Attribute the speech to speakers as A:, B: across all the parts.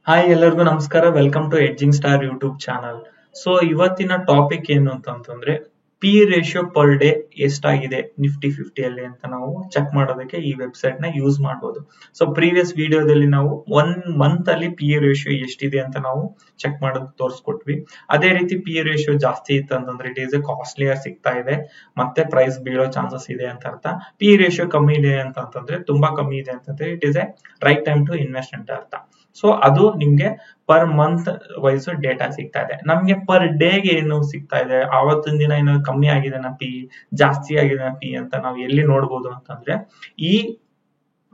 A: Hi ಎಲ್ಲರಿಗೂ ನಮಸ್ಕಾರ. Welcome to edging star YouTube channel. So ಇವತ್ತಿನ ಟಾಪಿಕ್ ಏನು ಅಂತಂದ್ರೆ ಪಿ ರೇಷಿಯೋ ಪರ್ ಡೇ ಎಷ್ಟಾಗಿದೆ ನಿಫ್ಟಿ 50 ಅಲ್ಲಿ ಅಂತ ನಾವು ಚೆಕ್ ಮಾಡೋದಕ್ಕೆ ಈ ವೆಬ್ಸೈಟ್ ನ ಯೂಸ್ ಮಾಡಬಹುದು. ಸೊ ಪ್ರೀವಿಯಸ್ ವಿಡಿಯೋದಲ್ಲಿ ನಾವು 1 ಮಂತ್ ಅಲ್ಲಿ ಪಿ ರೇಷಿಯೋ ಎಷ್ಟಿದೆ ಅಂತ ನಾವು ಚೆಕ್ ಮಾಡೋದು ತೋರಿಸ್ಕೊಟ್ವಿ. ಅದೇ ರೀತಿ ಪಿ ರೇಷಿಯೋ ಜಾಸ್ತಿ ಇತ್ತು ಅಂತಂದ್ರೆ ಇಟ್ ಈಸ್ ಎ ಕಾಸ್ಟ್ಲಿಯರ್ ಸಿಗ್ತಾ ಇದೆ, ಮತ್ತೆ ಪ್ರೈಸ್ ಬೀಳೋ ಚಾನ್ಸಸ್ ಇದೆ ಅಂತ ಅರ್ಥ. ಪಿ ರೇಷಿಯೋ ಕಮ್ಮಿ ಇದೆ ಅಂತಂದ್ರೆ ತುಂಬಾ ಕಮ್ಮಿ ಇದೆ ಅಂತಂದ್ರೆ it is a right time to invest ಅಂತ ಅರ್ಥ. ಸೊ ಅದು ನಿಮ್ಗೆ ಪರ್ ಮಂತ್ ವೈಸ್ ಡೇಟಾ ಸಿಗ್ತಾ ಇದೆ. ನಮ್ಗೆ ಪರ್ ಡೇಗೆ ಏನು ಸಿಗ್ತಾ ಇದೆ, ಆವತ್ತಿನ ದಿನ ಏನೋ ಕಮ್ಮಿ ಆಗಿದೆ ಪಿ, ಜಾಸ್ತಿ ಆಗಿದೆ ಪಿ ಅಂತ ನಾವು ಎಲ್ಲಿ ನೋಡ್ಬೋದು ಅಂತಂದ್ರೆ ಈ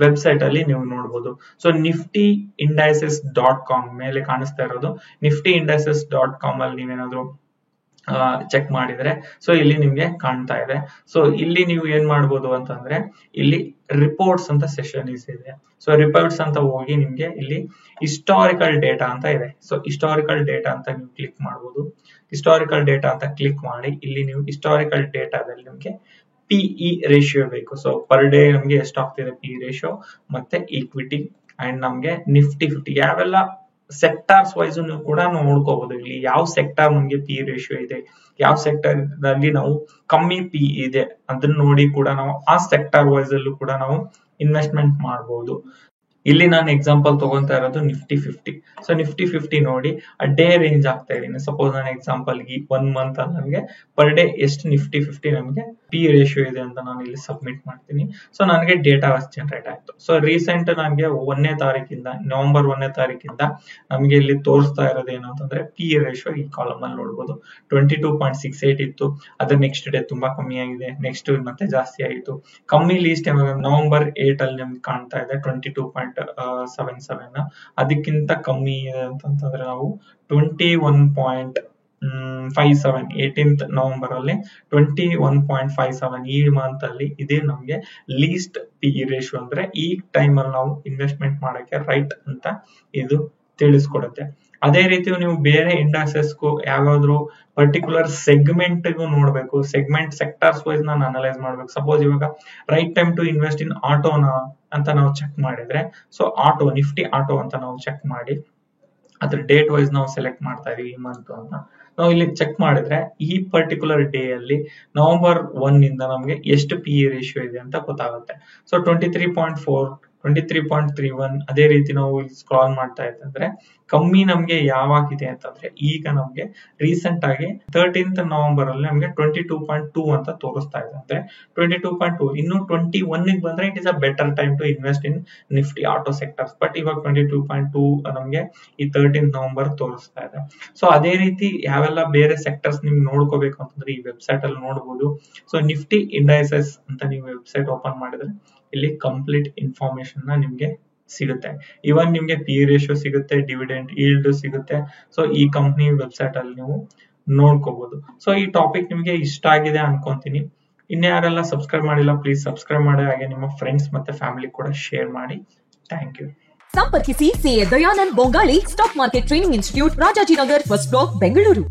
A: ವೆಬ್ಸೈಟ್ ಅಲ್ಲಿ ನೀವು ನೋಡಬಹುದು. ಸೊ ನಿಫ್ಟಿ ಇಂಡೈಸಸ್ .com ಮೇಲೆ ಕಾಣಿಸ್ತಾ ಇರೋದು. ನಿಫ್ಟಿ ಇಂಡೈಸಸ್ .com ಅಲ್ಲಿ ನೀವೇನಾದ್ರು ಚೆಕ್ ಮಾಡಿದ್ರೆ ಸೊ ಇಲ್ಲಿ ನಿಮ್ಗೆ ಕಾಣ್ತಾ ಇದೆ. ಸೊ ಇಲ್ಲಿ ನೀವು ಏನ್ ಮಾಡ್ಬೋದು ಅಂತಂದ್ರೆ ಇಲ್ಲಿ ರಿಪೋರ್ಟ್ಸ್ ಅಂತ ಸೆಷನ್ ಇದೆ. ಸೊ ರಿಪೋರ್ಟ್ಸ್ ಅಂತ ಹೋಗಿ ನಿಮ್ಗೆ ಇಲ್ಲಿ ಹಿಸ್ಟಾರಿಕಲ್ ಡೇಟಾ ಅಂತ ಇದೆ. ಸೊ ಹಿಸ್ಟಾರಿಕಲ್ ಡೇಟಾ ಅಂತ ನೀವು ಕ್ಲಿಕ್ ಮಾಡಬಹುದು. ಹಿಸ್ಟಾರಿಕಲ್ ಡೇಟಾ ಅಂತ ಕ್ಲಿಕ್ ಮಾಡಿ ಇಲ್ಲಿ ನೀವು ಹಿಸ್ಟಾರಿಕಲ್ ಡೇಟಾದಲ್ಲಿ ನಿಮ್ಗೆ PE ರೇಷಿಯೋ ಬೇಕು. ಸೊ ಪರ್ ಡೇ ನಮ್ಗೆ ಎಷ್ಟಾಗ್ತಿದೆ ಪಿ ರೇಷಿಯೋ, ಮತ್ತೆ ಈಕ್ವಿಟಿ ಅಂಡ್ ನಮ್ಗೆ ನಿಫ್ಟಿ 50 ಯಾವೆಲ್ಲ ಸೆಕ್ಟಾರ್ಸ್ ವೈಸ್ ಕೂಡ ನೋಡ್ಕೋಬಹುದು. ಇಲ್ಲಿ ಯಾವ ಸೆಕ್ಟಾರ್ ನಮ್ಗೆ ಪಿ ರೇಷಿಯೋ ಇದೆ, ಯಾವ ಸೆಕ್ಟರ್ ನಲ್ಲಿ ನಾವು ಕಮ್ಮಿ ಪಿ ಇದೆ ಅದನ್ನ ನೋಡಿ ಕೂಡ ನಾವು ಆ ಸೆಕ್ಟಾರ್ ವೈಸ್ ಅಲ್ಲೂ ಕೂಡ ನಾವು ಇನ್ವೆಸ್ಟ್ಮೆಂಟ್ ಮಾಡಬಹುದು. ಇಲ್ಲಿ ನಾನು ಎಕ್ಸಾಂಪಲ್ ತಗೊಂತಾ ಇರೋದು ನಿಫ್ಟಿ 50. ಸೊ ನಿಫ್ಟಿ 50 ನೋಡಿ ಡೇ ರೇಂಜ್ ಆಗ್ತಾ ಇದೀನಿ. ಸಪೋಸ್ ನಾನು ಎಕ್ಸಾಂಪಲ್ ಗೆ 1 ಮಂತ್ ನನಗೆ ಪರ್ ಡೇ ಎಷ್ಟು ನಿಫ್ಟಿ 50 ನಮಗೆ ಪಿ ರೇಷಿಯೋ ಇದೆ ಅಂತ ನಾನು ಇಲ್ಲಿ ಸಬ್ಮಿಟ್ ಮಾಡ್ತೀನಿ. ಸೊ ನನಗೆ ಡೇಟಾ ಜನರೇಟ್ ಆಯ್ತು. ಸೊ ರೀಸೆಂಟ್ ನನಗೆ ನವೆಂಬರ್ 1ನೇ ತಾರೀಕಿಂದ ನಮಗೆ ಇಲ್ಲಿ ತೋರಿಸ್ತಾ ಇರೋದು ಏನು ಅಂತಂದ್ರೆ ಪಿ ರೇಷಿಯೋ ಈ ಕಾಲಮ್ ಅಲ್ಲಿ ನೋಡಬಹುದು 22.68 ಇತ್ತು. ಅದ್ರ ನೆಕ್ಸ್ಟ್ ಡೇ ತುಂಬಾ ಕಮ್ಮಿ ಆಗಿದೆ, ನೆಕ್ಸ್ಟ್ ಮತ್ತೆ ಜಾಸ್ತಿ ಆಯಿತು. ಕಮ್ಮಿ ಲೀಸ್ಟ್ ನವೆಂಬರ್ 8 ಅಲ್ಲಿ ನಮ್ಗೆ ಕಾಣ್ತಾ ಇದೆ 22.77. ಅದಕ್ಕಿಂತ ಕಮ್ಮಿ ಇದೆ ಅಂತಂದ್ರೆ ನಾವು 21.57 18th ನವೆಂಬರ್ ಅಲ್ಲಿ 21.57 ಈ ಮಂತ್ ಅಲ್ಲಿ ಇದೇ ನಮ್ಗೆ ಲೀಸ್ಟ್ ಪಿ ರೇಷಿಯೋ ಅಂದ್ರೆ ಈ ಟೈಮ್ ಅಲ್ಲಿ ನಾವು ಇನ್ವೆಸ್ಟ್ಮೆಂಟ್ ಮಾಡಕ್ಕೆ ರೈಟ್ ಅಂತ ಇದು ತಿಳಿಸ್ಕೊಡುತ್ತೆ. ಅದೇ ರೀತಿ ನೀವು ಬೇರೆ ಇಂಡಸ್ಟ್ರೀಸ್ಗೂ ಯಾವ್ದಾದ್ರು ಪರ್ಟಿಕ್ಯುಲರ್ ಸೆಗ್ಮೆಂಟ್ ನೋಡ್ಬೇಕು, ಸೆಗ್ಮೆಂಟ್ ಸೆಕ್ಟರ್ಸ್ ವೈಸ್ ನಾನು ಅನಲೈಸ್ ಮಾಡ್ಬೇಕು. ಸಪೋಸ್ ಇವಾಗ right time to invest in ಆಟೋನಾ ಅಂತ ನಾವು ಚೆಕ್ ಮಾಡಿದ್ರೆ ಸೊ ನಿಫ್ಟಿ ಆಟೋ ಅಂತ ನಾವು ಚೆಕ್ ಮಾಡಿ ಅದ್ರ ಡೇಟ್ ವೈಸ್ ನಾವು ಸೆಲೆಕ್ಟ್ ಮಾಡ್ತಾ ಇದೀವಿ ಈ ಮಂತ್ ಅಂತ ನಾವು ಇಲ್ಲಿ ಚೆಕ್ ಮಾಡಿದ್ರೆ ಈ ಪರ್ಟಿಕ್ಯುಲರ್ ಡೇ ಅಲ್ಲಿ ನವೆಂಬರ್ 1 ಇಂದ ನಮ್ಗೆ ಎಷ್ಟು ಪಿ ರೇಷಿಯೋ ಇದೆ ಅಂತ ಗೊತ್ತಾಗುತ್ತೆ. ಸೊ 23.31 ಅದೇ ರೀತಿ ನಾವು ಸ್ಕ್ರಾಲ್ ಮಾಡ್ತಾ ಇತ್ತಂದ್ರೆ ಕಮ್ಮಿ ನಮ್ಗೆ ಯಾವಾಗಿದೆ ಅಂತಂದ್ರೆ ಈಗ ನಮ್ಗೆ ರೀಸೆಂಟ್ ಆಗಿ 13th ನವೆಂಬರ್ ಅಲ್ಲಿ ನಮ್ಗೆ 22.2 ಅಂತ ತೋರಿಸ್ತಾ ಇದೆ. ಅಂದ್ರೆ 22.2 ಇನ್ನು 21 ಗೆ ಬಂದ್ರೆ it is a better time to invest in Nifty auto sectors. But ಇವಾಗ 22.2 ನಮ್ಗೆ ಈ 13th ನವೆಂಬರ್ ತೋರಿಸ್ತಾ ಇದೆ. ಸೊ ಅದೇ ರೀತಿ ಯಾವೆಲ್ಲ ಬೇರೆ ಸೆಕ್ಟರ್ಸ್ ನಿಮ್ಗೆ ನೋಡ್ಕೋಬೇಕು ಅಂತಂದ್ರೆ ಈ ವೆಬ್ಸೈಟ್ ಅಲ್ಲಿ ನೋಡಬಹುದು. ಸೊ ನಿಫ್ಟಿ ಇಂಡೈಸಸ್ ಅಂತ ನೀವು ವೆಬ್ಸೈಟ್ ಓಪನ್ ಮಾಡಿದ್ರೆ ಇಲ್ಲಿ ಕಂಪ್ಲೀಟ್ ಇನ್ಫಾರ್ಮೇಶನ್ ನಿಮ್ಗೆ ಸಿಗುತ್ತೆ. ಇವನ್ ನಿಮ್ಗೆ ಪಿ ರೇಷಿಯೋ ಸಿಗುತ್ತೆ, ಡಿವಿಡೆಂಡ್ ಈಲ್ಡ್ ಸಿಗುತ್ತೆ. ಸೊ ಈ ಕಂಪನಿ ವೆಬ್ಸೈಟ್ ಅಲ್ಲಿ ನೀವು ನೋಡ್ಕೋಬಹುದು. ಸೊ ಈ ಟಾಪಿಕ್ ನಿಮ್ಗೆ ಇಷ್ಟ ಆಗಿದೆ ಅನ್ಕೊಂತೀನಿ. ಇನ್ಯಾರೆಲ್ಲ ಸಬ್ಸ್ಕ್ರೈಬ್ ಮಾಡಿಲ್ಲ ಪ್ಲೀಸ್ ಸಬ್ಸ್ಕ್ರೈಬ್ ಮಾಡಿ, ಹಾಗೆ ನಿಮ್ಮ ಫ್ರೆಂಡ್ಸ್ ಮತ್ತೆ ಫ್ಯಾಮಿಲಿ ಕೂಡ ಶೇರ್ ಮಾಡಿ. Thank you.
B: ಸಂಪರ್ಕಿಸಿ CA Dayanand Bongali stock market training institute, Rajajinagar, first block, Bengaluru.